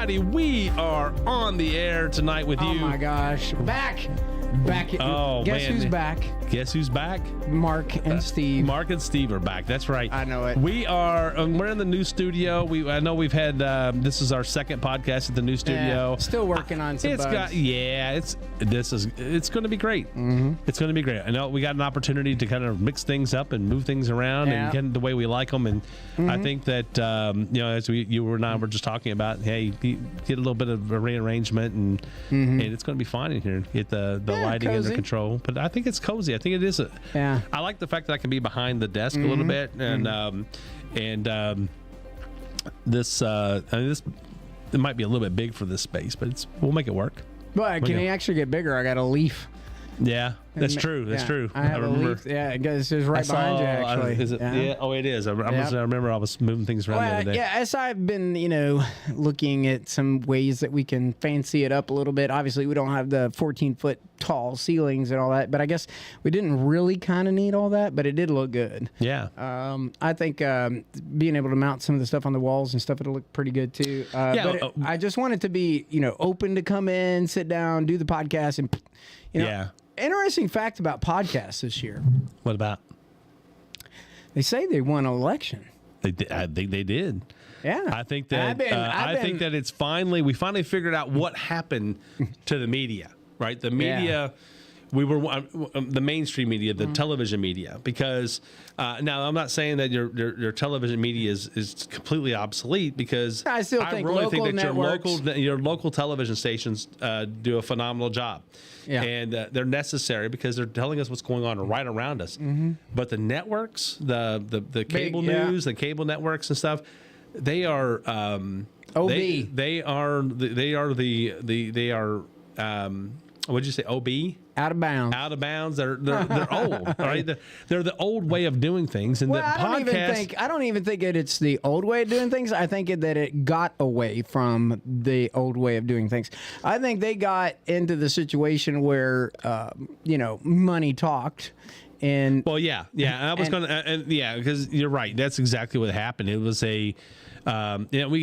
righty, we are on the air tonight with you. Oh my gosh. Back. Oh, Guess man. who's back? Guess who's back? Mark and Steve. Mark and Steve are back. That's right. I know it. We are. We're in the new studio. I know we've had. This is our second podcast at the new studio. Yeah, still working on some bugs. It's going to be great. Mm-hmm. It's going to be great. I know we got an opportunity to kind of mix things up and move things around and get it the way we like them. And I think that as you and I were just talking about, hey, get a little bit of a rearrangement and it's going to be fine in here. Get the lighting cozy. under control. But I think it's cozy. I think it is. I like the fact that I can be behind the desk a little bit, and this it might be a little bit big for this space, but we'll make it work. But can he actually get bigger? I got a leaf. Yeah, that's true. That's true. I have remember. a leaf. Yeah, it goes right behind you, actually. Is it? Yeah. Oh, it is. I remember I was moving things around the other day. Yeah, as I've been, looking at some ways that we can fancy it up a little bit. Obviously, we don't have the 14-foot tall ceilings and all that, but I guess we didn't really kind of need all that, but it did look good. Yeah. I think being able to mount some of the stuff on the walls and stuff, it'll look pretty good too. But I just want it to be, open to come in, sit down, do the podcast, and Interesting fact about podcasts this year. What about? They say they won an election. They did. I think they did. Yeah, I think that I think that we finally figured out what happened to the media. Right, the media. We were the mainstream media, the television media, because now I'm not saying that your television media is completely obsolete, because I still think that your local television stations do a phenomenal job, and they're necessary because they're telling us what's going on right around us. Mm-hmm. But the networks, the cable news, the cable networks and stuff, they are OB. They are. What'd you say? OB? Out of bounds. Out of bounds. They're old, right? They're the old way of doing things. And I don't even think that it's the old way of doing things. I think that it got away from the old way of doing things. I think they got into the situation where money talked. And because you're right. That's exactly what happened. It was we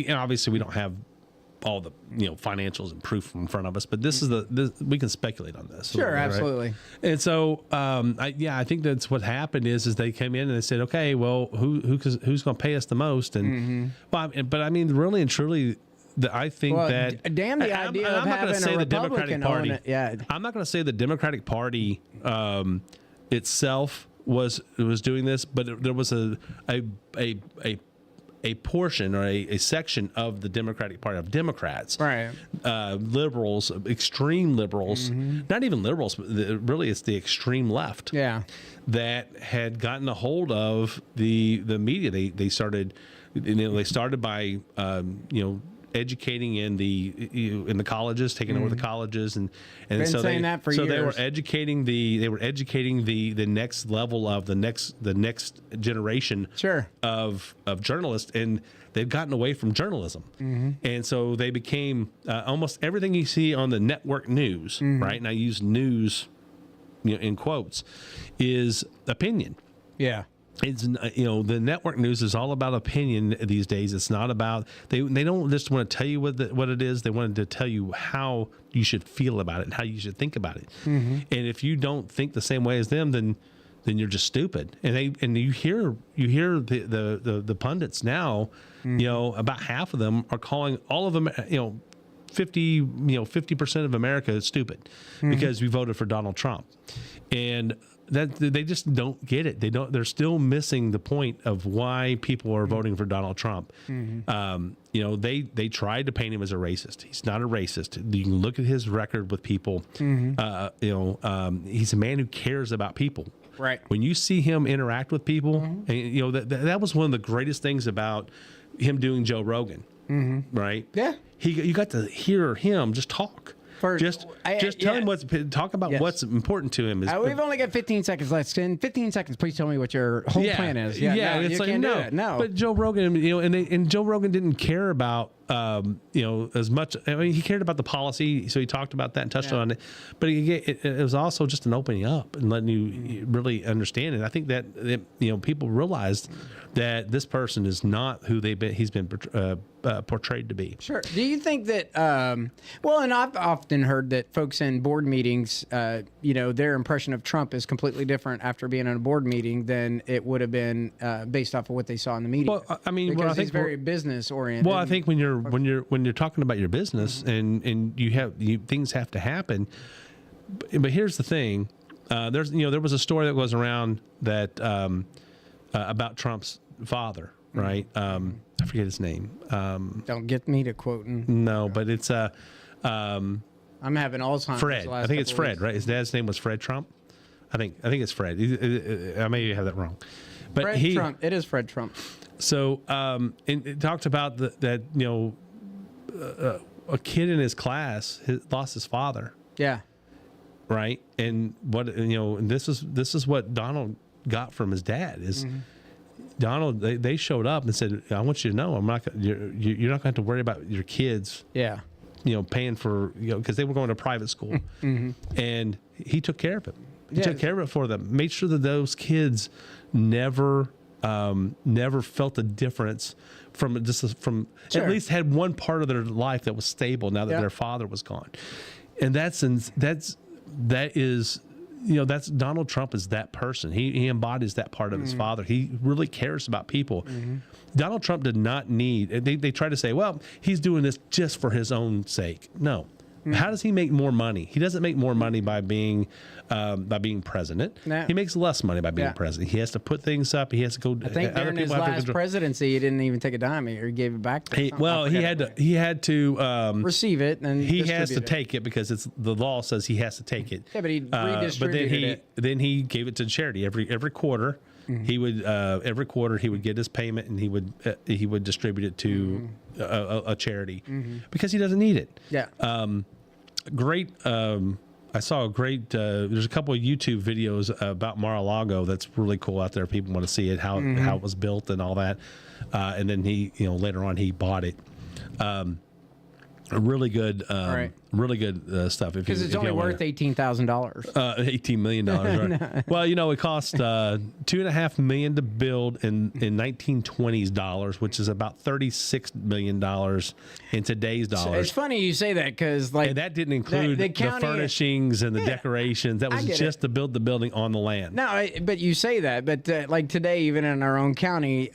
obviously we don't have all the financials and proof in front of us, but this is we can speculate on this. Sure, absolutely. Right? And so I think that's what happened is they came in and they said, okay, well, who's going to pay us the most? And but I mean, really and truly, I think that damn the idea of having a Republican own it. Yeah, I'm not going to say the Democratic Party itself was doing this, but there was a portion or a section of the Democratic Party, of Democrats, right? Liberals, extreme liberals, not even liberals, but really it's the extreme left, that had gotten a hold of the media. They started by educating in the colleges, taking over the colleges, and been so saying that for years. They were educating the next level of the next generation of journalists, and they've gotten away from journalism, and so they became almost everything you see on the network news, right? And I use news, in quotes, is opinion. Yeah. It's the network news is all about opinion these days. It's not about they don't just want to tell you what it is. They wanted to tell you how you should feel about it and how you should think about it. And if you don't think the same way as them, then you're just stupid. And you hear the pundits now. About half of them are calling all of them 50% of America is stupid because we voted for Donald Trump, and that they just don't get it. They're still missing the point of why people are voting for Donald Trump. They tried to paint him as a racist. He's not a racist. You can look at his record with people. He's a man who cares about people. Right. When you see him interact with people, and that was one of the greatest things about him doing Joe Rogan. Right. Yeah. You got to hear him just talk. Just tell him talk about what's important to him. We've only got 15 seconds left. In 15 seconds, please tell me what your whole plan is. It's no, like, no. But Joe Rogan, and Joe Rogan didn't care about as much. I mean, he cared about the policy, so he talked about that and touched on it. But it was also just an opening up and letting you really understand it. I think that people realized that this person is not who he's been portrayed to be. Sure. Do you think that? And I've often heard that folks in board meetings, their impression of Trump is completely different after being in a board meeting than it would have been based off of what they saw in the media. Well, I mean, because I think he's very business oriented. Well, I think when you're talking about your business and things have to happen, but here's the thing: there was a story that goes around that about Trump's father, right? I forget his name. Don't get me to quoting. No, but it's I'm having Alzheimer's. Fred. I think it's Fred, right? His dad's name was Fred Trump. I think it's Fred. I may have that wrong, but Fred Trump. It is Fred Trump. So, and it talked about that a kid in his class lost his father. Yeah. Right, and this is what Donald got from his dad is. Donald, they showed up and said, "I want you to know, you're not going to have to worry about your kids." Yeah. Paying for because they were going to private school, and he took care of it. He took care of it for them. Made sure that those kids never felt a difference from Sure. at least had one part of their life that was stable now that their father was gone, and that's Donald Trump is that person. He embodies that part of his father. He really cares about people. Donald Trump did not need. They try to say, well, he's doing this just for his own sake. No. How does he make more money? He doesn't make more money by being president. No. He makes less money by being president. He has to put things up. He has to go. I think during his last presidency, he didn't even take a dime, or he gave it back. To he had to receive it, and he has to take it because the law says he has to take it. Yeah, but he redistributed it. Then he gave it to charity every quarter. He would every quarter he would get his payment and he would distribute it to a charity because he doesn't need it. Yeah. Great. I saw a great. There's a couple of YouTube videos about Mar-a-Lago that's really cool out there. People want to see it, how it was built and all that. And then he, later on he bought it. Really good, really good stuff. Because it's only worth $18,000. $18 million. Right? Well, it cost $2.5 million to build in 1920s dollars, which is about $36 million in today's dollars. It's funny you say that because and that didn't include the furnishings and the decorations. That was just to build the building on the land. No, but you say that, but like today, even in our own county,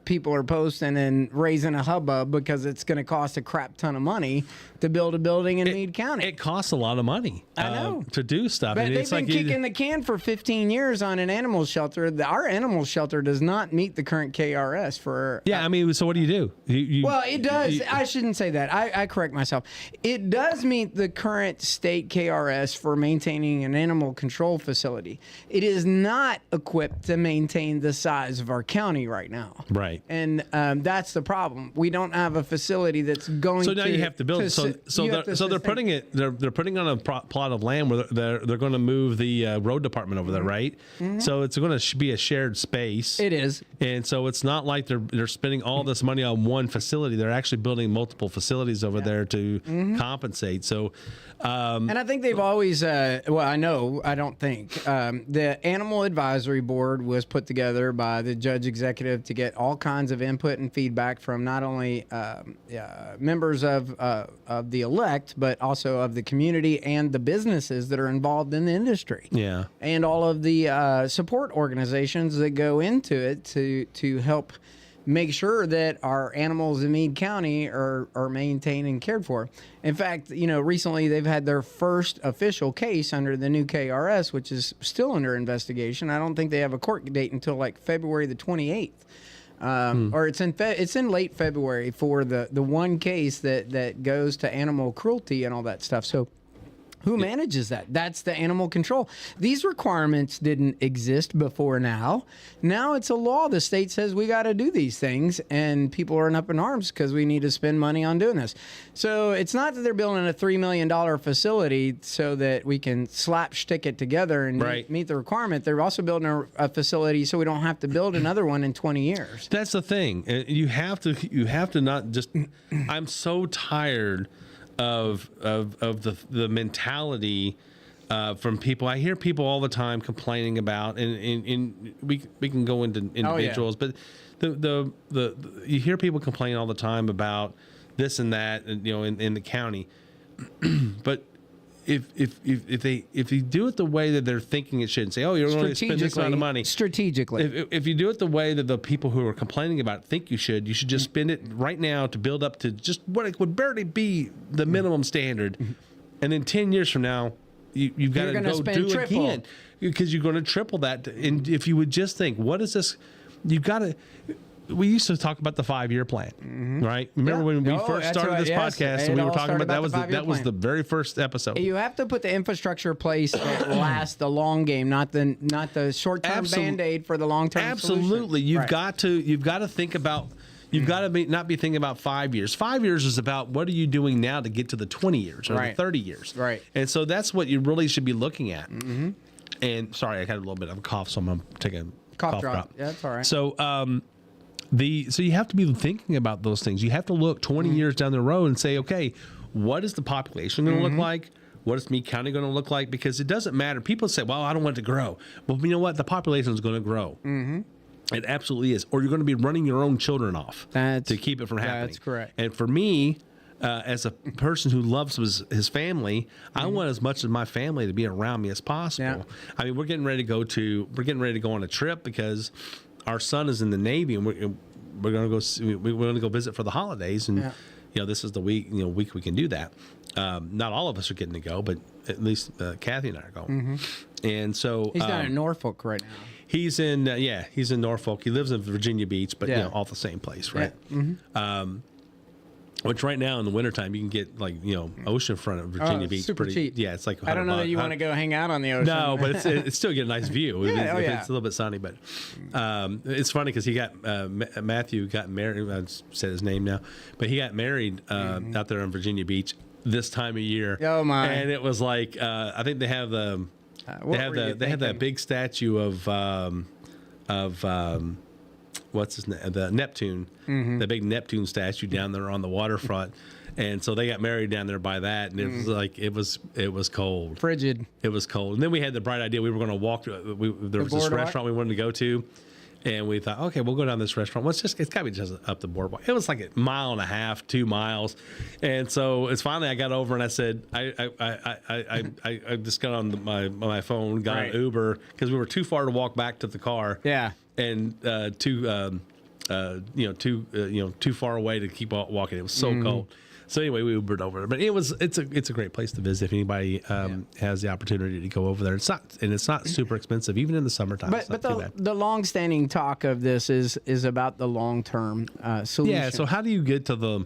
people are posting and raising a hubbub because it's going to cost a crap ton of money to build a building in Meade County. It costs a lot of money to do stuff. But and they've been kicking the can for 15 years on an animal shelter. Our animal shelter does not meet the current KRS for... so what do you do? It does. I shouldn't say that. I correct myself. It does meet the current state KRS for maintaining an animal control facility. It is not equipped to maintain the size of our county right now. Right. And that's the problem. We don't have a facility that's going to... So now you have to build. So they're putting it. They're putting on a plot of land where they're going to move the road department over there, right? So it's going to be a shared space. It is, and so it's not like they're spending all this money on one facility. They're actually building multiple facilities over there to compensate. So, and I think they've always. I don't think the Animal Advisory Board was put together by the judge executive to get all kinds of input and feedback from not only members of the elect, but also of the community and the businesses that are involved in the industry. Yeah. And all of the support organizations that go into it to help make sure that our animals in Meade County are maintained and cared for. In fact, recently they've had their first official case under the new KRS, which is still under investigation. I don't think they have a court date until like February the 28th. Or it's in late February for the one case that goes to animal cruelty and all that stuff. So Who manages that? That's the animal control. These requirements didn't exist before now. Now it's a law. The state says we got to do these things, and people are up in arms because we need to spend money on doing this. So it's not that they're building a $3 million facility so that we can slapstick it together and meet the requirement. They're also building a facility so we don't have to build another one in 20 years. That's the thing. You have to not just. I'm so tired of the mentality from people. I hear people all the time complaining about, and we can go into individuals, but the you hear people complain all the time about this and that, and, in the county. But if you do it the way that they're thinking it should, and say, oh, you're going to spend this amount of money strategically. If you do it the way that the people who are complaining about it think you should just spend it right now to build up to just what it would barely be the minimum standard, and then 10 years from now, you've got to go do it again because you're going to triple that. And if you would just think, what is this? You got to. We used to talk about the 5-year plan, right? Remember when we first started this podcast, and we were talking about that was the very first episode. You have to put the infrastructure in place that lasts the long game, not the short-term Band-Aid for the long-term Absolutely. Solution. You've got to think about. You've got to not be thinking about 5 years. 5 years is about what are you doing now to get to the 20 years or the 30 years. Right. And so that's what you really should be looking at. And sorry, I had a little bit of a cough, so I'm going to take a cough drop. Yeah, that's all right. So, so you have to be thinking about those things. You have to look 20 years down the road and say, okay, what is the population going to look like? What is Meade County going to look like? Because it doesn't matter. People say, well, I don't want it to grow. Well, you know what? The population is going to grow. It absolutely is. Or you're going to be running your own children off to keep it from happening. That's correct. And for me, as a person who loves his family, I want as much of my family to be around me as possible. Yeah. I mean, we're getting ready to go on a trip because our son is in the Navy, and we're going to go visit for the holidays, and this is the week we can do that. Not all of us are getting to go, but at least Kathy and I are going. And so he's down in Norfolk right now. He's in Norfolk. He lives in Virginia Beach, but all the same place, right? Which right now in the wintertime you can get oceanfront of Virginia Beach super cheap. Yeah, it's like I don't know that you want to go hang out on the ocean. No, but it's still get a nice view. It's a little bit sunny, but it's funny because he got Matthew got married. I said his name now, but he got married out there on Virginia Beach this time of year. Oh my! And it was like I think they have the they have that big statue of what's his name? The Neptune, the big Neptune statue down there on the waterfront. And so they got married down there by that, and it was like it was cold, frigid. It was cold, and then we had the bright idea we were going to walk. There was this restaurant we wanted to go to, and we thought, okay, we'll go down this restaurant. It's got to be just up the boardwalk. It was like 1.5 miles, 2 miles, and so it's finally I got over and I said I just got on my phone, got an Uber because we were too far to walk back to the car. Yeah. And too far away to keep walking. It was so cold. So anyway, we Ubered over there. But it's a great place to visit if anybody has the opportunity to go over there. It's not super expensive even in the summertime. But the long-standing talk of this is about the long-term solution. Yeah. So how do you get to the?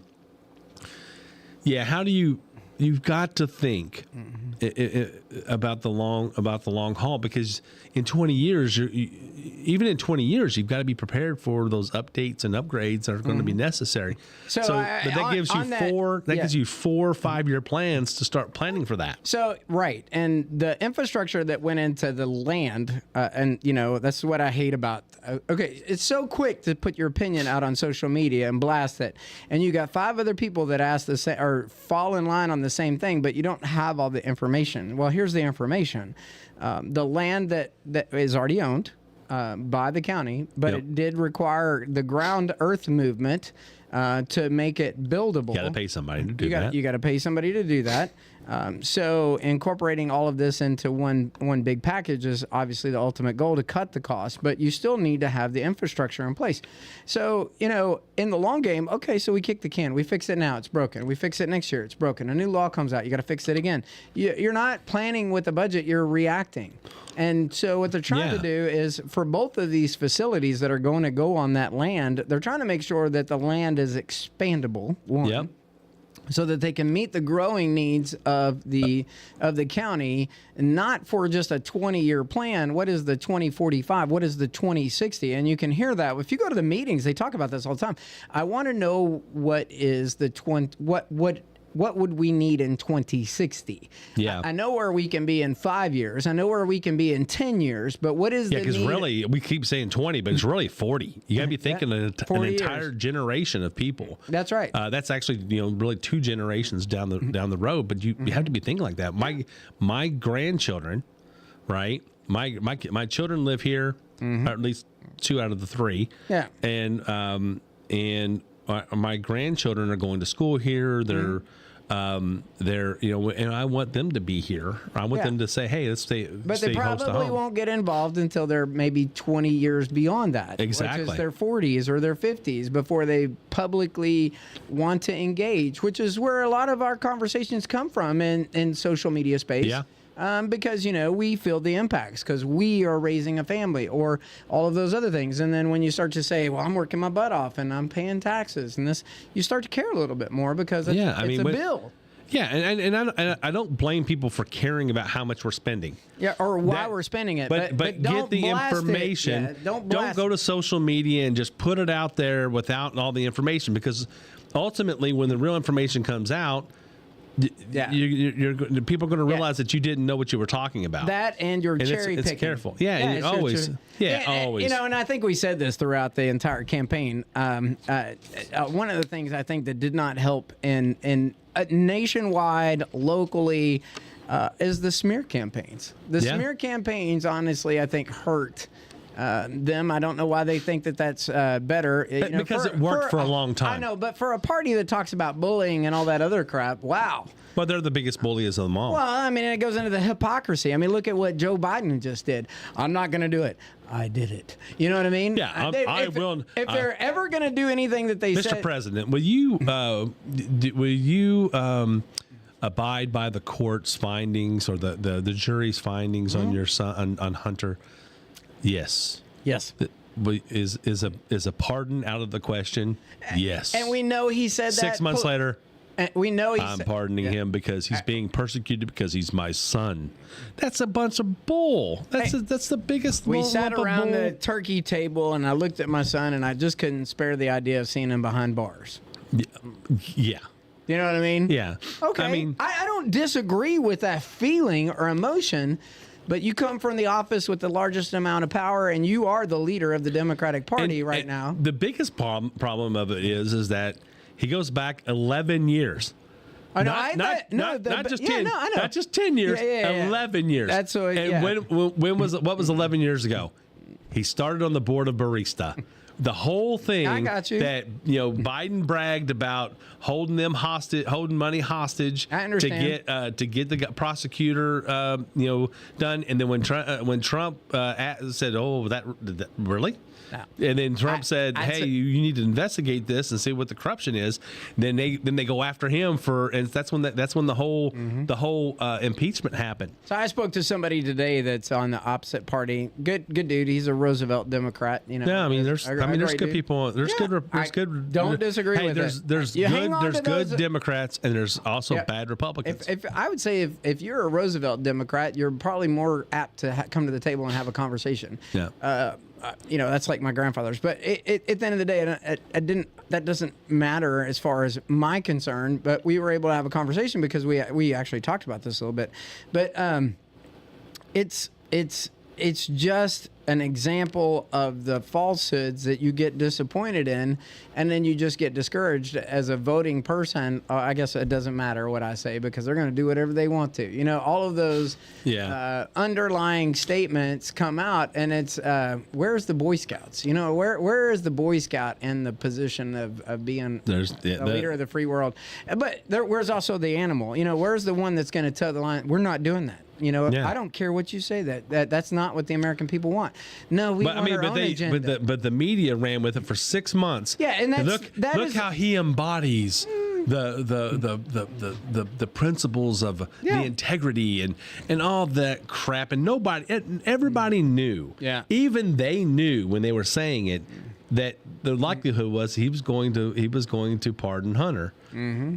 Yeah. How do you? You've got to think about the long haul because in 20 years, even in 20 years, you've got to be prepared for those updates and upgrades that are going to be necessary. But that gives you 4 5-year plans to start planning for that. So right, and the infrastructure that went into the land, and that's what I hate about. Okay, it's so quick to put your opinion out on social media and blast it, and you got 5 other people that ask the same or fall in line on the same thing, but you don't have all the information. Well, here's the information: the land that is already owned by the county, but it did require the ground earth movement to make it buildable. You got to pay somebody to do that. You got to pay somebody to do that. So incorporating all of this into one big package is obviously the ultimate goal to cut the cost, but you still need to have the infrastructure in place. So, in the long game, okay, so we kick the can. We fix it now. It's broken. We fix it next year. It's broken. A new law comes out. You got to fix it again. You're not planning with a budget. You're reacting. And so what they're trying to do is for both of these facilities that are going to go on that land, they're trying to make sure that the land is expandable. One. so that they can meet the growing needs of the county, not for just a 20-year plan. What is the 2045? What is the 2060? And you can hear that if you go to the meetings. They talk about this all the time. I want to know what is the what would we need in 2060? Yeah. I know where we can be in 5 years. I know where we can be in 10 years. But what is the because need? really, we keep saying 20, but it's really 40. You got to be thinking an 40 entire years. generation of people. That's right. That's actually, really 2 generations down the road. But you have to be thinking like that. My grandchildren, right? My children live here, or at least 2 out of the 3. Yeah. And my grandchildren are going to school here. They're and I want them to be here. I want them to say, hey, let's stay. But stay they close to probably home. won't get involved until they're maybe 20 years beyond that. Exactly. Which is their 40s or their 50s before they publicly want to engage, which is where a lot of our conversations come from in social media space. Yeah. Because, we feel the impacts because we are raising a family or all of those other things. And then when you start to say, well, I'm working my butt off and I'm paying taxes and this, you start to care a little bit more because it's a bill. Yeah, and I don't blame people for caring about how much we're spending. Yeah, or why we're spending it. But don't get the blast information. It. Yeah, don't go to social media and just put it out there without all the information, because ultimately, when the real information comes out, people are going to realize that you didn't know what you were talking about. That and you're cherry picking. It's careful. Yeah, and always. Always. And I think we said this throughout the entire campaign. One of the things I think that did not help in nationwide, locally, is the smear campaigns. The smear campaigns, honestly, I think hurt them. I don't know why they think that that's better. Because it worked for a long time. I know, but for a party that talks about bullying and all that other crap, wow. Well, they're the biggest bullies of them all. Well, I mean, it goes into the hypocrisy. I mean, look at what Joe Biden just did. I'm not going to do it. I did it. You know what I mean? Yeah, I will. If they're ever going to do anything that they said, Mr. President, will you abide by the court's findings or the jury's findings on your son, on Hunter? Yes. Yes. Is a pardon out of the question? Yes. And we know he said that 6 months later. And we know I'm pardoning him because he's being persecuted because he's my son. That's a bunch of bull. That's the biggest. We sat lump of around bull. the turkey table, and I looked at my son, and I just couldn't spare the idea of seeing him behind bars. Yeah. You know what I mean? Yeah. Okay. I mean, I don't disagree with that feeling or emotion. But you come from the office with the largest amount of power, and you are the leader of the Democratic Party right now. The biggest problem of it is that he goes back 11 years. Oh, no, not just 10. No, I know. Not just 10 years. Yeah. 11 years. That's what. And when was what was 11 years ago? He started on the board of Barista. The whole thing I got you. that Biden bragged about holding them hostage, holding money hostage I understand. to get the prosecutor done, and then when Trump said, "Oh, that really." No. And then Trump said, "Hey, you need to investigate this and see what the corruption is." Then they go after him and that's when the whole impeachment happened. So I spoke to somebody today that's on the opposite party. Good dude. He's a Roosevelt Democrat. Yeah, I mean, there's good people. There's good. Don't disagree hey, with there's it. good Democrats and there's also bad Republicans. If I would say if you're a Roosevelt Democrat, you're probably more apt to come to the table and have a conversation. Yeah. That's like my grandfather's. But at the end of the day, that doesn't matter as far as my concern. But we were able to have a conversation because we actually talked about this a little bit. But it's just an example of the falsehoods that you get disappointed in, and then you just get discouraged as a voting person. I guess it doesn't matter what I say because they're going to do whatever they want to. All of those underlying statements come out, and it's where's the Boy Scouts? Where is the Boy Scout in the position of being the leader of the free world? But where's also the animal? Where's the one that's going to toe the line? We're not doing that. I don't care what you say. That's not what the American people want. No, we want our own agenda. But the media ran with it for 6 months. Yeah, and look how he embodies the principles of the integrity and all that crap. And everybody knew. Yeah. Even they knew when they were saying it that the likelihood was he was going to pardon Hunter. Mm-hmm.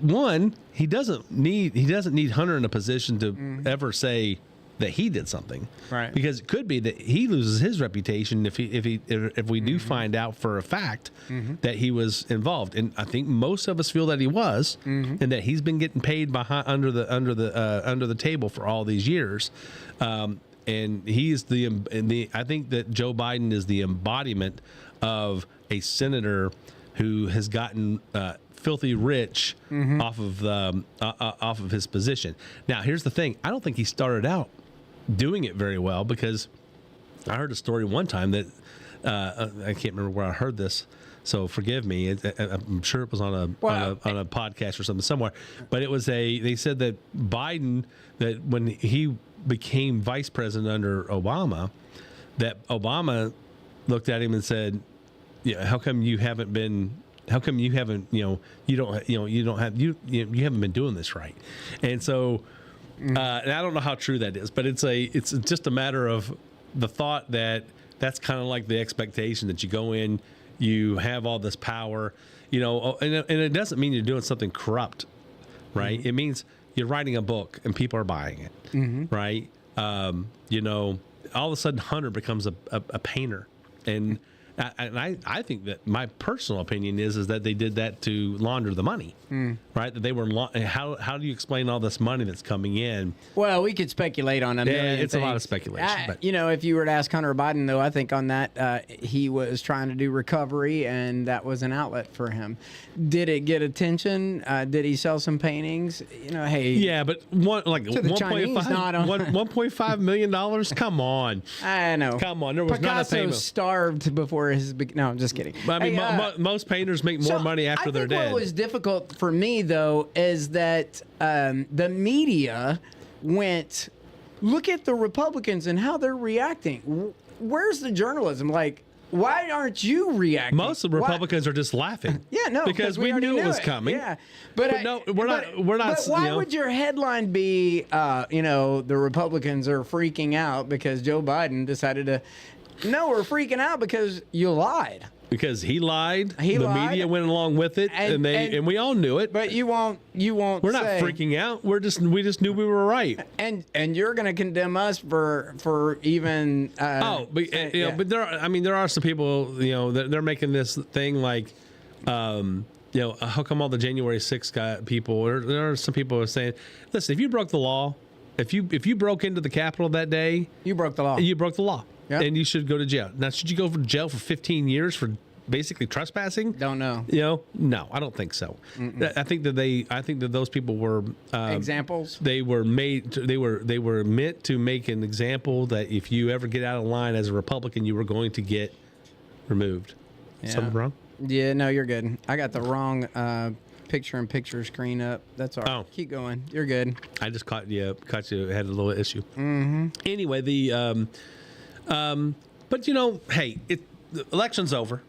one, he doesn't need Hunter in a position to ever say that he did something, Right. Because it could be that he loses his reputation if we do find out for a fact that he was involved, and I think most of us feel that he was, and that he's been getting paid behind under the table for all these years, and he's I think that Joe Biden is the embodiment of a senator who has gotten filthy rich off of his position. Now, here's the thing: I don't think he started out doing it very well, because I heard a story one time that I can't remember where I heard this, so forgive me. I'm sure it was on a podcast or something somewhere, but it was they said that Biden, that when he became vice president under Obama, that Obama looked at him and said, "Yeah, how come you haven't been you haven't been doing this right?" And so. And I don't know how true that is, but it's just a matter of the thought that that's kind of like the expectation that you go in, you have all this power, and it doesn't mean you're doing something corrupt, right? It means you're writing a book and people are buying it, right? All of a sudden Hunter becomes a painter, and I think that my personal opinion is that they did that to launder the money, right? That they were how do you explain all this money that's coming in? Well, we could speculate on a million it's a lot of things. speculation. But. If you were to ask Hunter Biden, though, I think on that he was trying to do recovery, and that was an outlet for him. Did it get attention? Did he sell some paintings? Hey. Yeah, but $1.5 million. Come on. I know. Come on. There was Picasso not a payment. Starved before his. No, I'm just kidding. I mean, most painters make more money after they're dead. What was difficult for me, though, is that the media went, look at the Republicans and how they're reacting. Where's the journalism? Like, why aren't you reacting? Most of the Republicans are just laughing. Yeah, no, because we knew it was coming. Yeah, but no, we're not. But why would your headline be, the Republicans are freaking out because Joe Biden decided to? No, we're freaking out because you lied. Because he lied. The media went along with it, and we all knew it. But you won't. We're not freaking out. We just knew we were right. And you're going to condemn us for even. But there are some people that they're making this thing like, how come all the January 6th people? There are some people who are saying, listen, if you broke the law, if you broke into the Capitol that day, you broke the law. You broke the law. Yep. And you should go to jail. Now, should you go to jail for 15 years for basically trespassing? Don't know. No, I don't think so. I think that those people were examples. They were made. They were meant to make an example that if you ever get out of line as a Republican, you were going to get removed. Yeah. Something wrong? Yeah, no, you're good. I got the wrong picture-in-picture screen up. That's all right. Oh. Keep going. You're good. I just caught you. Had a little issue. Mm-hmm. Anyway, but hey, the election's over.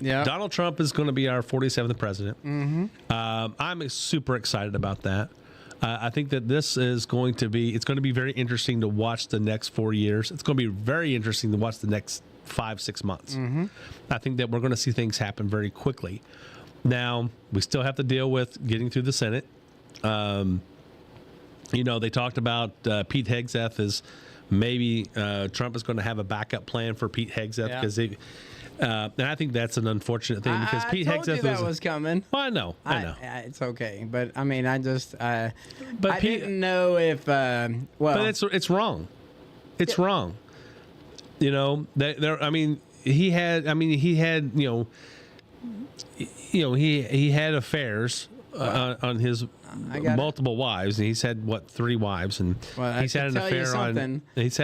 Yeah. Donald Trump is going to be our 47th president. Mm-hmm. I'm super excited about that. I think that this is going to be very interesting to watch the next 4 years. It's going to be very interesting to watch the next 5-6 months. Mm-hmm. I think that we're going to see things happen very quickly. Now, we still have to deal with getting through the Senate. They talked about Pete Hegseth is maybe Trump is going to have a backup plan for Pete Hegseth because and I think that's an unfortunate thing because Pete Hegseth was coming. Well, I know. It's okay, but I mean, I Pete, didn't know if but it's wrong. It's wrong. He had affairs on his multiple wives, and he's had 3 wives, and he's had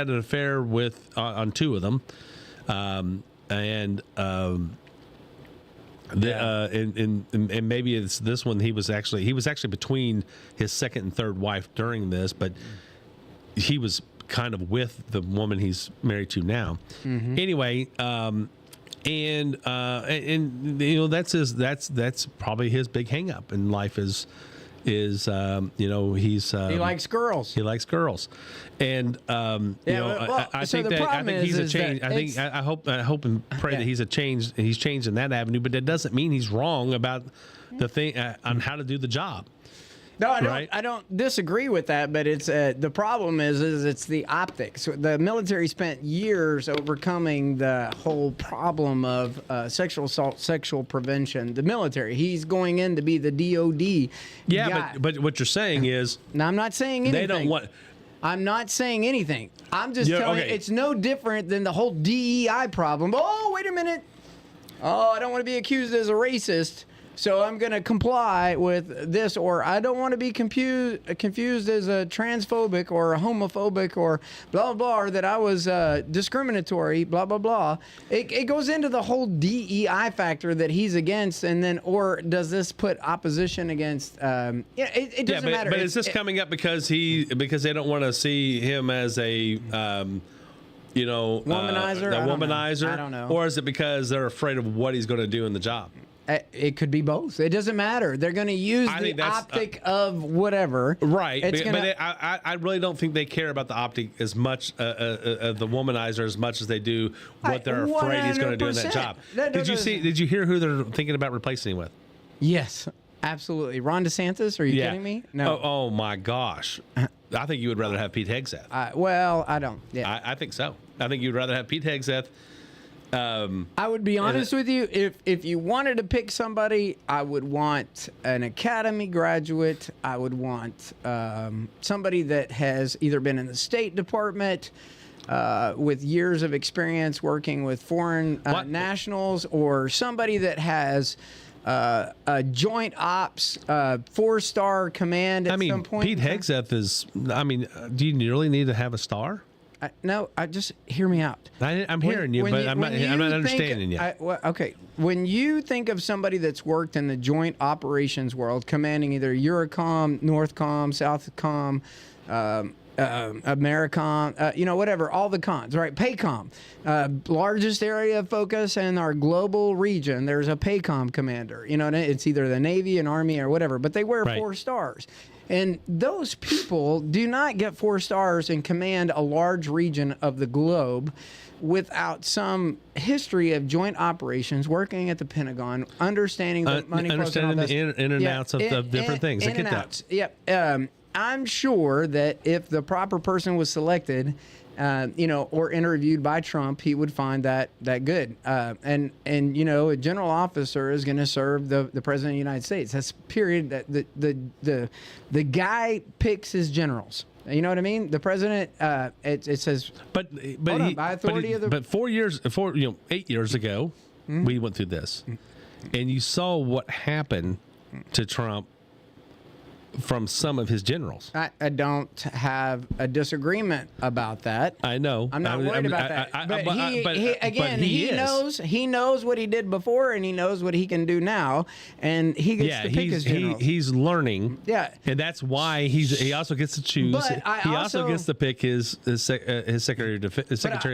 an affair with on 2 of them, and maybe it's this one. He was actually between his second and third wife during this, but he was kind of with the woman he's married to now. Mm-hmm. Anyway, that's probably his big hang up in life is he likes girls. He likes girls, and I think he's a change. I hope and pray that he's changed in that avenue. But that doesn't mean he's wrong about the thing on how to do the job. No, I don't. Right? I don't disagrey with that, but it's the problem is it's the optics. The military spent years overcoming the whole problem of sexual assault, sexual prevention. The military. He's going in to be the DOD. Yeah, guy. but what you're saying is Now, I'm not saying anything. they don't want. I'm not saying anything. I'm just telling you, okay. it's no different than the whole DEI problem. Oh, wait a minute. Oh, I don't want to be accused as a racist, so I'm going to comply with this, or I don't want to be confused as a transphobic or a homophobic or blah, blah, blah, or that I was discriminatory, blah, blah, blah. It goes into the whole DEI factor that he's against, and then, or does this put opposition against, it doesn't matter. But is this coming up because they don't want to see him as a womanizer? Womanizer? Womanizer? I don't know. Or is it because they're afraid of what he's going to do in the job? It could be both. It doesn't matter. They're going to use the optic of whatever. Right. It's I really don't think they care about the optic as much, the womanizer, as much as they do what they're afraid he's going to do in that 100%. job. Did you hear who they're thinking about replacing him with? Yes, absolutely. Ron DeSantis? Are you kidding me? No. Oh my gosh. I think you would rather have Pete Hegseth. Well, I don't. Yeah. I think so. I think you'd rather have Pete Hegseth. I would be honest with you. If you wanted to pick somebody, I would want an academy graduate. I would want somebody that has either been in the State Department with years of experience working with foreign nationals, or somebody that has a joint ops 4-star command at some point. Pete Hegseth is. Do you really need to have a star? No, just hear me out. I'm hearing you, but I'm not understanding you. Okay, when you think of somebody that's worked in the joint operations world, commanding either EUROCOM, NORTHCOM, SOUTHCOM, AMERICOM, whatever, all the cons, right? PACOM, largest area of focus in our global region. There's a PACOM commander. It's either the Navy, an Army, or whatever, but they wear 4 stars. And those people do not get 4 stars and command a large region of the globe without some history of joint operations, working at the Pentagon, understanding the money flows and all the this. in and outs of different things. I get that. Yep. I'm sure that if the proper person was selected, or interviewed by Trump, he would find that good. And a general officer is going to serve the president of the United States. That's period. That the guy picks his generals. You know what I mean? The president. It says. But by authority of the. But 8 years ago, we went through this, and you saw what happened to Trump from some of his generals. I don't have a disagreement about that. I know. I'm not worried about that. But he knows what he did before, and he knows what he can do now, and he gets to pick his generals. He's learning. Yeah, and that's why he also gets to choose. But he also gets to pick his Secretary of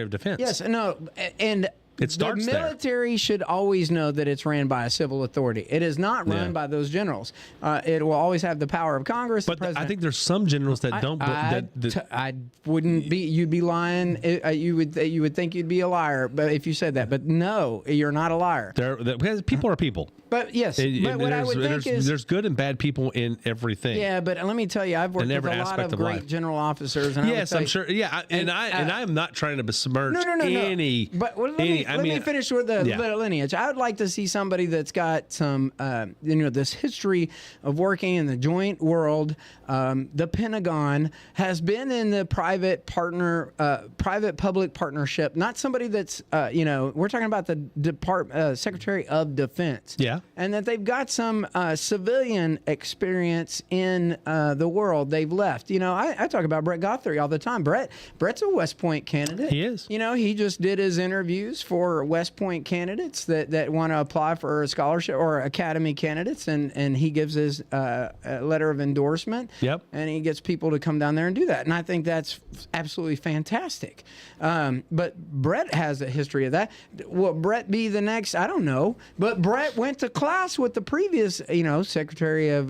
Defense. Yes, no, and. It starts the military should always know that it's ran by a civil authority. It is not run by those generals. It will always have the power of Congress. But I think there's some generals that don't. I wouldn't be. You'd be lying. You would think you'd be a liar. But if you said that, but no, you're not a liar. Because people are people. But yes, but what I would think is there's good and bad people in everything. Yeah, but let me tell you, I've worked with a lot of great general officers. And yes, I'm sure. Yeah, and I'm not trying to besmirch any. But let me finish with the lineage. I would like to see somebody that's got some, this history of working in the joint world. The Pentagon has been in the private-public partnership. Not somebody that's, we're talking about the Secretary of Defense. Yeah. And that they've got some civilian experience in the world. They've left. I talk about Brett Guthrie all the time. Brett's a West Point candidate. He is. He just did his interviews for West Point candidates that want to apply for a scholarship, or academy candidates, and he gives his letter of endorsement. Yep. And he gets people to come down there and do that. And I think that's absolutely fantastic. But Brett has a history of that. Will Brett be the next? I don't know. But Brett went to class with the previous, Secretary of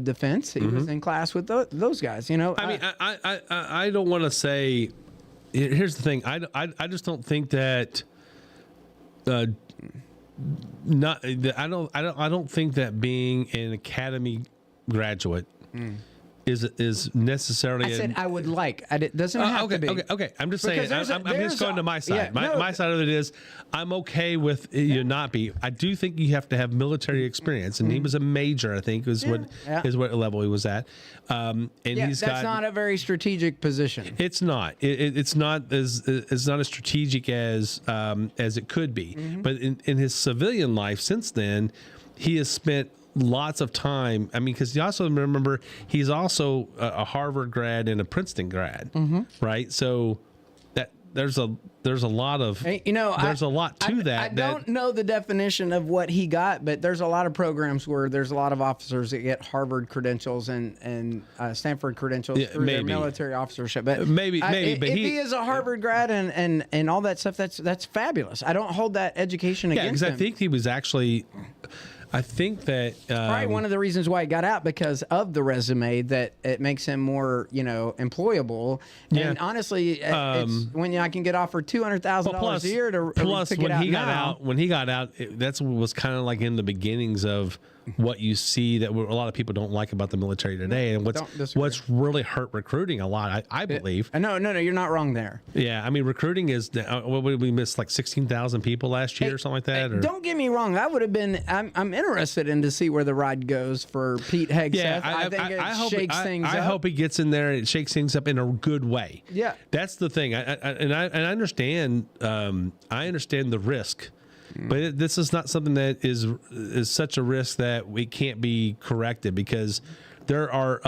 Defense. He was in class with those guys. I don't want to say. Here's the thing. I just don't think that not. I don't think that being an academy graduate is necessarily. I said I would like. It doesn't have to be. Okay. I'm just Because saying. I'm just going to my side. yeah, My side of it is, I'm okay with you not be. I do think you have to have military experience, and he was a major. I think is what level he was at. And that's not a very strategic position. It's not. It's not as strategic as it could be. But in his civilian life since then, he has spent lots of time. I mean, because you also remember he's also a Harvard grad and a Princeton grad, right? So that there's a lot of there's a lot to that. I don't know the definition of what he got, but there's a lot of programs where there's a lot of officers that get Harvard credentials and Stanford credentials through their military officership. But maybe, but if he is a Harvard grad and all that stuff, that's fabulous. I don't hold that education against him. Because I think he was actually. I think that probably one of the reasons why he got out because of the resume that it makes him more, employable. Yeah. And honestly, it's when I can get offered $200,000 a year to plus get out when he got out, that's what was kind of like in the beginnings of what you see that a lot of people don't like about the military today, and what's really hurt recruiting a lot. I believe. No, you're not wrong there. Yeah, I mean recruiting is what did we miss, like 16,000 people last year or something like that. Don't get me wrong. I would have been. I'm interested in to see where the ride goes for Pete Hegseth. Yeah, I think it shakes things up. I hope he gets in there and it shakes things up in a good way. Yeah, that's the thing. I understand. I understand the risk. But this is not something that is such a risk that we can't be corrected, because there are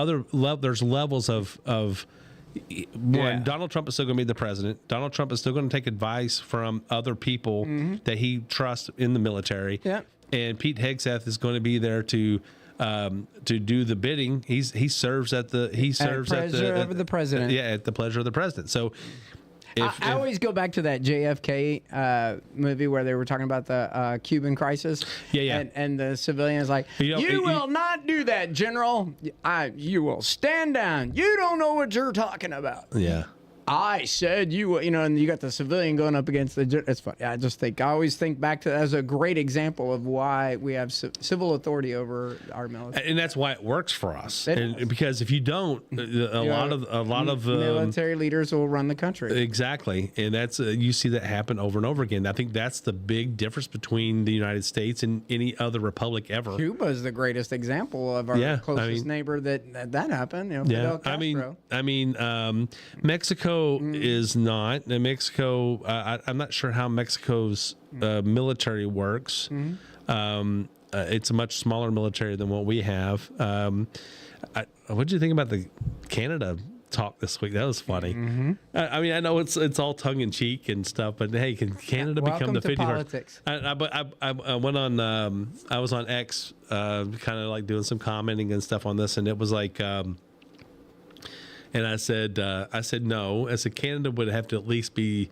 there's levels of one. Donald Trump is still going to be the president. Donald Trump is still going to take advice from other people that he trusts in the military. Yeah. And Pete Hegseth is going to be there to do the bidding. He serves at the pleasure of the president. Yeah, at the pleasure of the president. So. I always go back to that JFK movie where they were talking about the Cuban crisis. Yeah. And the civilian is like, you will not do that, General. You will stand down. You don't know what you're talking about. Yeah. I said and you got the civilian going up against the. It's funny. I always think back to that as a great example of why we have civil authority over our military, and that's why it works for us. Because if you don't, a lot of military leaders will run the country. Exactly, and that's you see that happen over and over again. I think that's the big difference between the United States and any other republic ever. Cuba is the greatest example of our closest neighbor that happened. Fidel Castro. I mean, Mexico is not. And Mexico, I'm not sure how Mexico's military works. It's a much smaller military than what we have. What did you think about the Canada talk this week? That was funny. I mean, I know it's all tongue in cheek and stuff, but hey, can Canada become the 51st? Politics. I went on. I was on X, kind of like doing some commenting and stuff on this, and it was like. And I said no. I said Canada would have to at least be.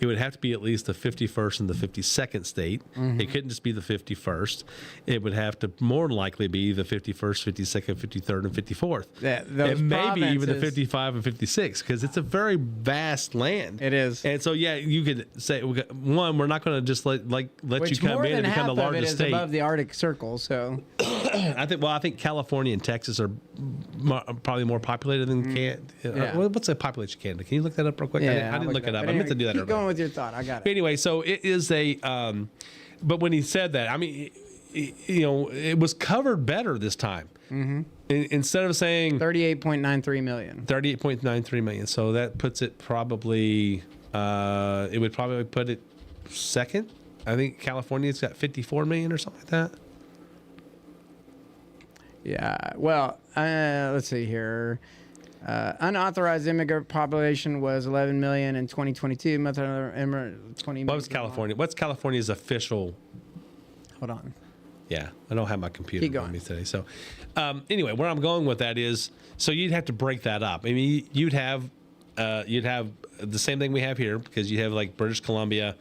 It would have to be at least the 51st and the 52nd state. It couldn't just be the 51st. It would have to more than likely be the 51st, 52nd, 53rd, and 54th. And maybe even the 55 and 56, because it's a very vast land. It is. And so, yeah, you could say, one, we're not going to just let you come in and become the largest state. Above the Arctic Circle, so. I think California and Texas are probably more populated than Canada. What's the population of Canada? Can you look that up real quick? Yeah, I didn't look it up. I meant to do that earlier. Keep going with your thought. I got it. Anyway, so it is a. But when he said that, I mean, it was covered better this time. Instead of saying 38.93 million. 38.93 million. So that puts it probably. It would probably put it second. I think California's got 54 million or something like that. Yeah. Well, let's see here. Unauthorized immigrant population was 11 million in 2022. 20 What was California? What's California's official? Hold on. Yeah, I don't have my computer on me today. So, anyway, where I'm going with that is, so you'd have to break that up. I mean, you'd have the same thing we have here, because you have like British Columbia,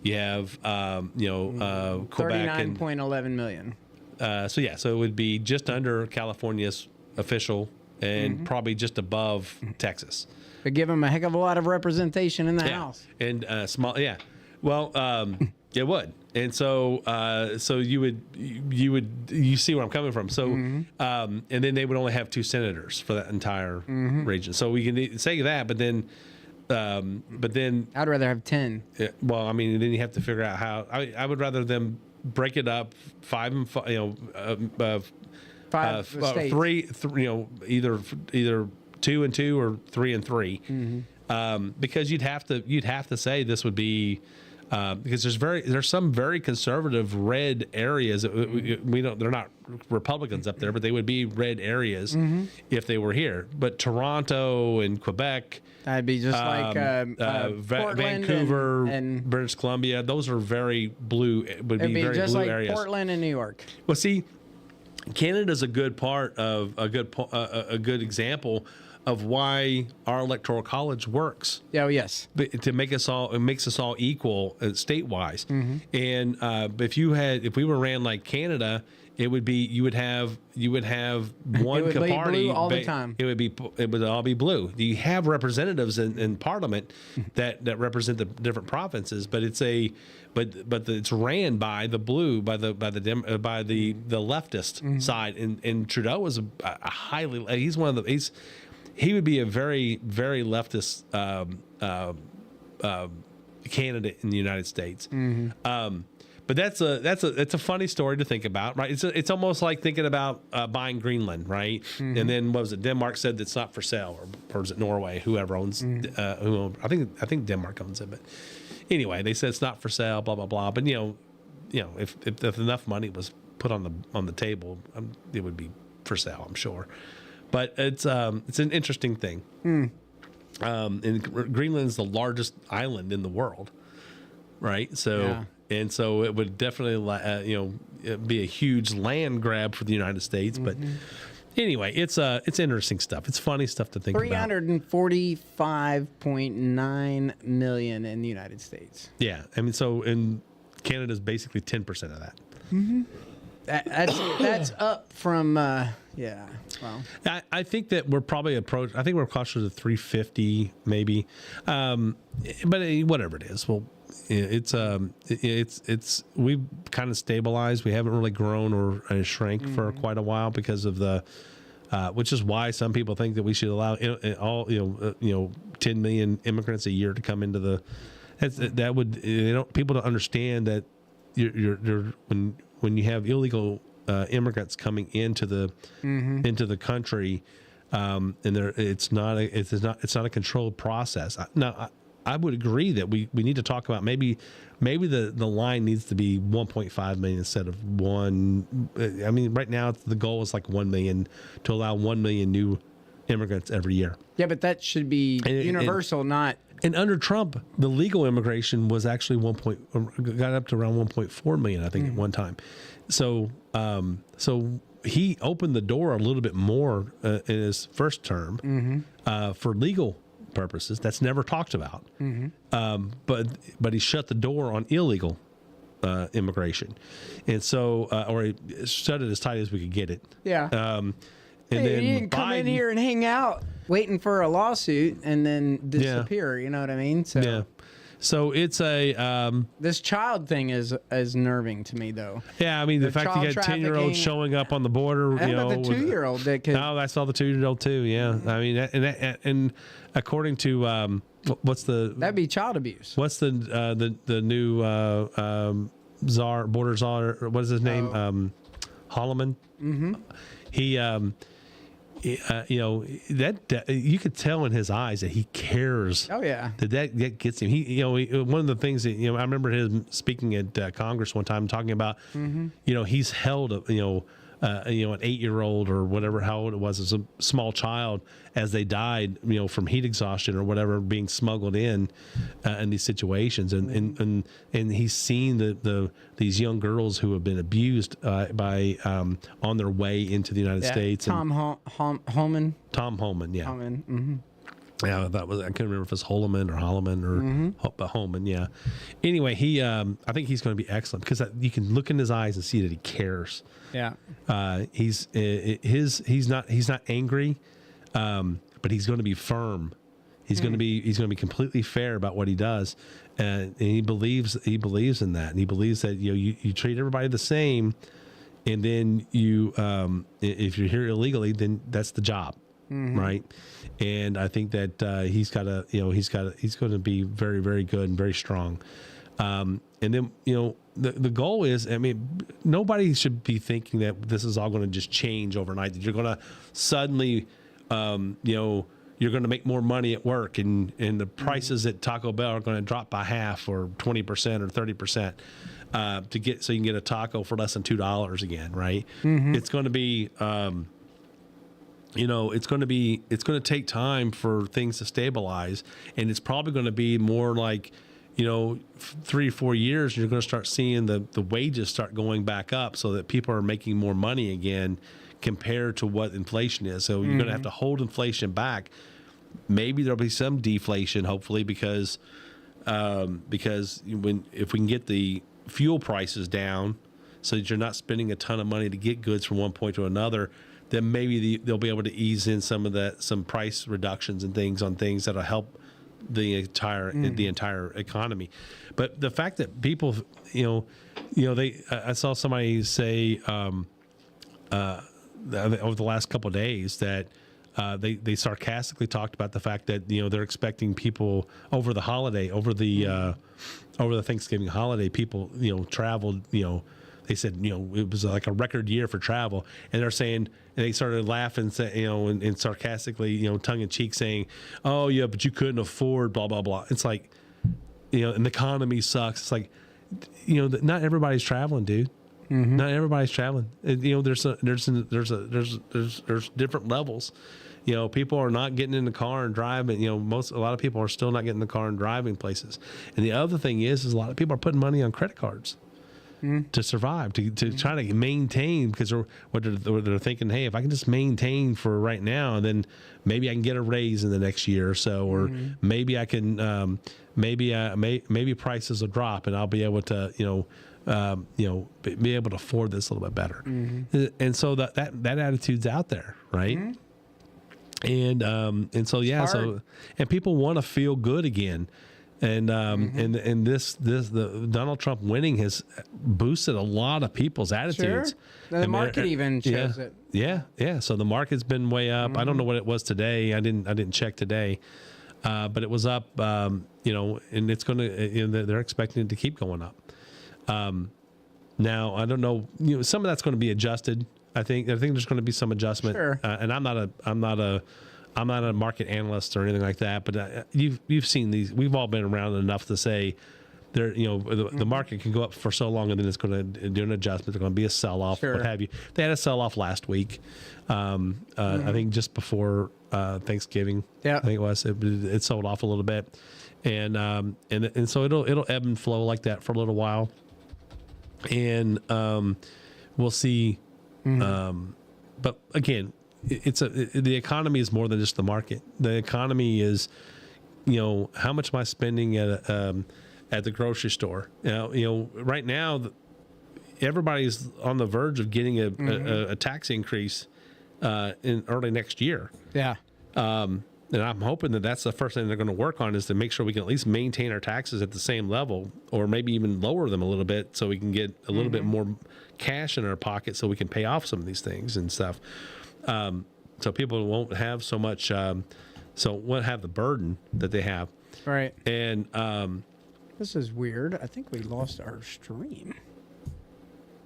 you have Quebec, 39.11 million. So it would be just under California's official, and probably just above Texas. But give them a heck of a lot of representation in the House. And small, yeah. Well, It would, and so you see where I'm coming from. So, and then they would only have 2 senators for that entire region. So we can say that, but then, I'd rather have 10. well, I mean, then you have to figure out how. I would rather them break it up 5 and 5. Five states. Three. Either 2 and 2 or 3 and 3. Because you'd have to say this would be. Because there's some very conservative red areas that we don't, they're not Republicans up there, but they would be red areas if they were here. But Toronto and Quebec, That'd be just like Portland Vancouver, and British Columbia, those are very blue. Would it'd be be very just blue like areas. Portland and New York. Well, see, Canada's a good part of a good example of why our electoral college works. Oh yes, But to make us all, it makes us all equal state-wise. And if we were ran like Canada, it would be you would have one would be party blue all the time. It would all be blue. You have representatives in Parliament that represent the different provinces, but it's it's ran by the blue by the leftist side. And Trudeau was a highly he would be a very, very leftist candidate in the United States. But that's a funny story to think about, right? It's almost like thinking about buying Greenland, right? And then what was it? Denmark said it's not for sale, or is it Norway? Whoever owns, I think Denmark owns it, but anyway, they said it's not for sale, blah blah blah. But if enough money was put on the table, it would be for sale, I'm sure. But it's an interesting thing. And Greenland's the largest island in the world, right? So. Yeah. And so it would definitely, be a huge land grab for the United States. But anyway, it's interesting stuff. It's funny stuff to think about. 345.9 million in the United States. Yeah, I mean, and Canada's basically 10% of that. That's up from yeah. Well, I think that we're probably I think we're closer to 350 maybe, but whatever it is, well. It's we've kind of stabilized. We haven't really grown or shrank for quite a while because of which is why some people think that we should allow 10 million immigrants a year to come into the. People don't understand that you're when you have illegal immigrants coming into the country, and it's not a controlled process. Now. I would agree that we need to talk about maybe the line needs to be 1.5 million instead of 1. I mean, right now the goal is like 1 million to allow 1 million new immigrants every year. Yeah, but that should be universal, not. And under Trump, the legal immigration was actually got up to around 1.4 million, I think, at one time. So he opened the door a little bit more in his first term for legal purposes. That's never talked about. But he shut the door on illegal immigration, and so or he shut it as tight as we could get it. Yeah. And hey, then you didn't come in here and hang out waiting for a lawsuit and then disappear. You know what I mean? So yeah. So it's this child thing is nerving to me, though. Yeah, I mean the fact you got 10-year-olds showing up on the border. How about the 2-year-old that could? Oh, I saw the 2-year-old too. Yeah, I mean, and according to that'd be child abuse. What's the new border czar? What is his name? Holloman. He. That you could tell in his eyes that he cares. Oh yeah, that gets him. One of the things that I remember him speaking at Congress one time talking about. He's held an 8-year-old or whatever, how old it was, as a small child, as they died, from heat exhaustion or whatever, being smuggled in these situations, and he's seen these young girls who have been abused by on their way into the United States. Tom Homan. Tom Homan, yeah. Homan. Yeah, I couldn't remember if it's Holloman or but Holman, yeah. Anyway, I think he's going to be excellent because you can look in his eyes and see that he cares. Yeah. He's not angry, but he's going to be firm He's going to be completely fair about what he does, and he believes in that, and he believes that you treat everybody the same, and then if you're here illegally, then that's the job, right? And I think that he's going to be very, very good and very strong. And then the goal is, I mean, nobody should be thinking that this is all going to just change overnight. That you're going to suddenly you're going to make more money at work, and the prices at Taco Bell are going to drop by half or 20% or 30% so you can get a taco for less than $2 again, right? It's going to be it's going to take time for things to stabilize, and it's probably going to be more like 3 or 4 years. You're going to start seeing the wages start going back up, so that people are making more money again compared to what inflation is. So you're going to have to hold inflation back. Maybe there'll be some deflation, hopefully, because if we can get the fuel prices down so that you're not spending a ton of money to get goods from one point to another, then maybe they'll be able to ease in some price reductions and things on things that'll help the entire economy. But the fact that people, I saw somebody say over the last couple of days that they sarcastically talked about the fact that they're expecting people over the Thanksgiving holiday, people traveled. They said it was like a record year for travel, and they're saying, and they started laughing, and sarcastically, tongue in cheek, saying, "Oh yeah, but you couldn't afford blah blah blah." It's like, and the economy sucks. It's like, not everybody's traveling, dude. Not everybody's traveling. There's different levels. People are not getting in the car and driving. A lot of people are still not getting in the car and driving places. And the other thing is a lot of people are putting money on credit cards to survive, to try to maintain, because they're thinking, hey, if I can just maintain for right now, then maybe I can get a raise in the next year or so, or maybe I can, maybe prices will drop and I'll be able to, be able to afford this a little bit better. And so that attitude's out there, right? And so and people want to feel good again. And and the Donald Trump winning has boosted a lot of people's attitudes. Sure. The market even shows it. Yeah. So the market's been way up. I don't know what it was today. I didn't check today, but it was up. And it's going to. They're expecting it to keep going up. Now I don't know. Some of that's going to be adjusted. I think there's going to be some adjustment. Sure. And I'm not a market analyst or anything like that, but you've seen these. We've all been around enough to say the market can go up for so long, and then it's going to do an adjustment. There's going to be a sell-off, what have you. They had a sell-off last week. I think just before Thanksgiving. Yeah, I think it was. It sold off a little bit, and so it'll ebb and flow like that for a little while, and we'll see. But again, the economy is more than just the market. The economy is, how much am I spending at the grocery store? Right now, everybody's on the verge of getting a tax increase in early next year. Yeah. And I'm hoping that that's the first thing they're going to work on, is to make sure we can at least maintain our taxes at the same level, or maybe even lower them a little bit, so we can get a little bit more cash in our pocket, so we can pay off some of these things and stuff. So people won't have so much, won't have the burden that they have. Right. And this is weird. I think we lost our stream.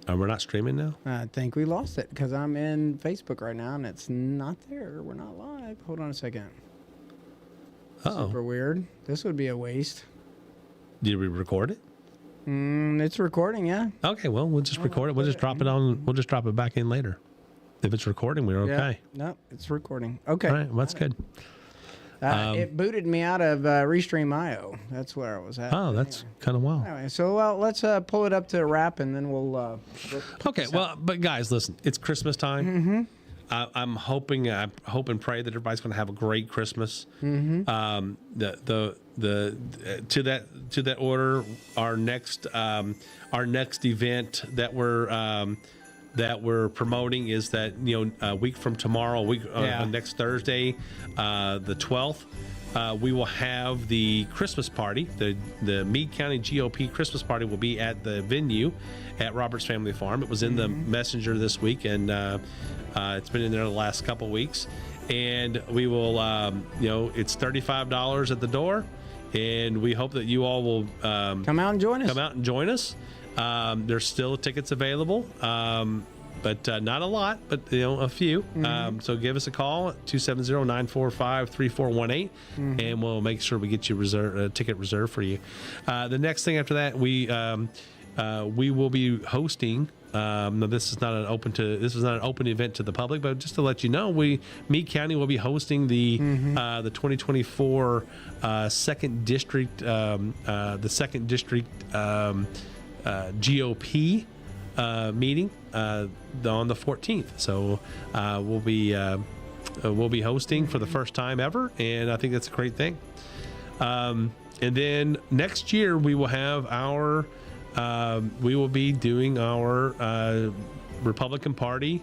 We're not streaming now? I think we lost it because I'm in Facebook right now and it's not there. We're not live. Hold on a second. Super weird. This would be a waste. Did we record it? It's recording, yeah. Okay, well, we'll just record it. We'll just drop it on. We'll just drop it back in later. If it's recording, we're okay. No, it's recording. Okay. All right, well, that's good. It booted me out of Restream.io. That's where I was at. Oh, that's kind of wild. Anyway, so let's pull it up to a wrap, and then we'll. Okay, well, but guys, listen, it's Christmas time. I'm hoping and pray that everybody's going to have a great Christmas. To that order, our next event that we're promoting is that a week from tomorrow, next Thursday, the 12th. we will have the Christmas party. The Meade County GOP Christmas party will be at the venue at Roberts Family Farm. It was in the messenger this week, and it's been in there the last couple weeks. And we will, it's $35 at the door, and we hope that you all will come out and join us. Come out and join us. There's still tickets available. But not a lot, but a few. So give us a call at 270-945-3418, and we'll make sure we get you a ticket reserved for you. The next thing after that, we will be hosting. No, this is not an open event to the public, but just to let you know, Meade County will be hosting the 2024 second district, the second district GOP. Meeting on the 14th, so we'll be hosting for the first time ever, and I think that's a great thing. And then next year we will have we will be doing our Republican Party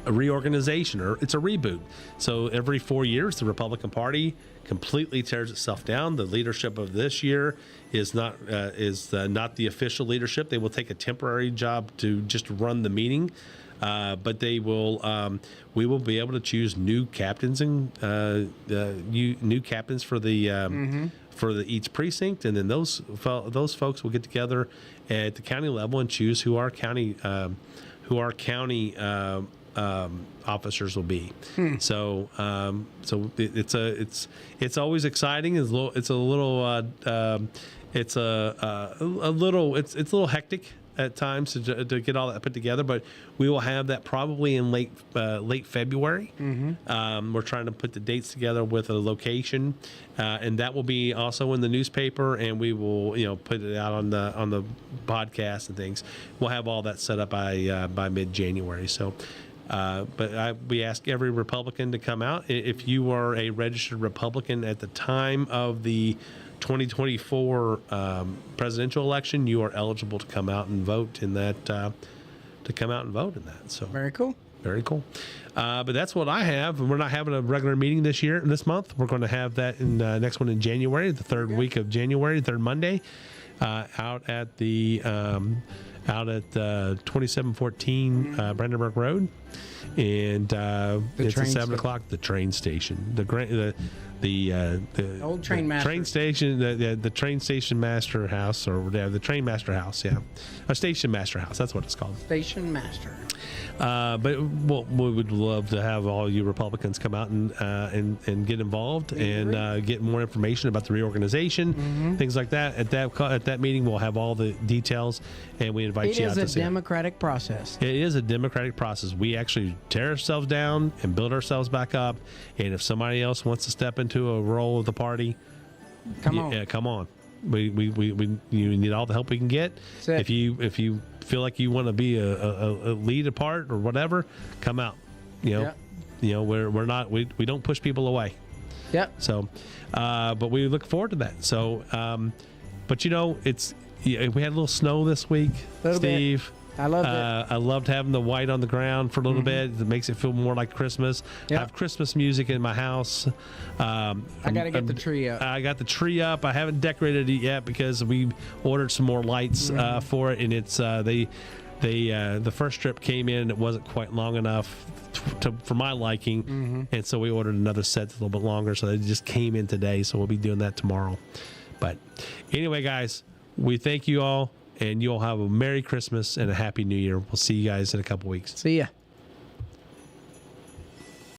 a reorganization, or it's a reboot. So every 4 years, the Republican Party completely tears itself down. The leadership of this year is not the official leadership. They will take a temporary job to just run the meeting, but they will. We will be able to choose new captains and new captains for the. For each precinct, and then those folks will get together at the county level and choose who our county officers will be. So it's always exciting. It's a little hectic at times to get all that put together, but we will have that probably in late February. We're trying to put the dates together with a location, and that will be also in the newspaper, and we will put it out on the podcast and things. We'll have all that set up by mid-January. So. We ask every Republican to come out. If you are a registered Republican at the time of the 2024 presidential election, you are eligible to come out and vote in that. So very cool. Very cool. But that's what I have. We're not having a regular meeting this month. We're going to have that in next one in January, the third week of January, third Monday, out at 2714 Brandenburg Road, and it's at 7 o'clock. The train station, the old train master train station, the train station master house, or the train master house, a station master house. That's what it's called. Station master. But we would love to have all you Republicans come out and get involved and get more information about the reorganization, things like that. At that meeting, we'll have all the details, and we invite you out to see it. It is a democratic process. It is a democratic process. We actually tear ourselves down and build ourselves back up. And if somebody else wants to step into a role of the party, come on. We you need all the help we can get. If you feel like you want to be a lead a part or whatever, come out. We're not we don't push people away. Yep. So, but we look forward to that. So, but we had a little snow this week, Steve. Bit. I loved it. I loved having the white on the ground for a little bit. It makes it feel more like Christmas. Yep. I have Christmas music in my house. I got to get the tree up. I got the tree up. I haven't decorated it yet because we ordered some more lights for it, and it's the first strip came in and it wasn't quite long enough for my liking, and so we ordered another set that's a little bit longer. So they just came in today. So we'll be doing that tomorrow. But anyway, guys, we thank you all. And you all have a Merry Christmas and a Happy New Year. We'll see you guys in a couple weeks. See ya.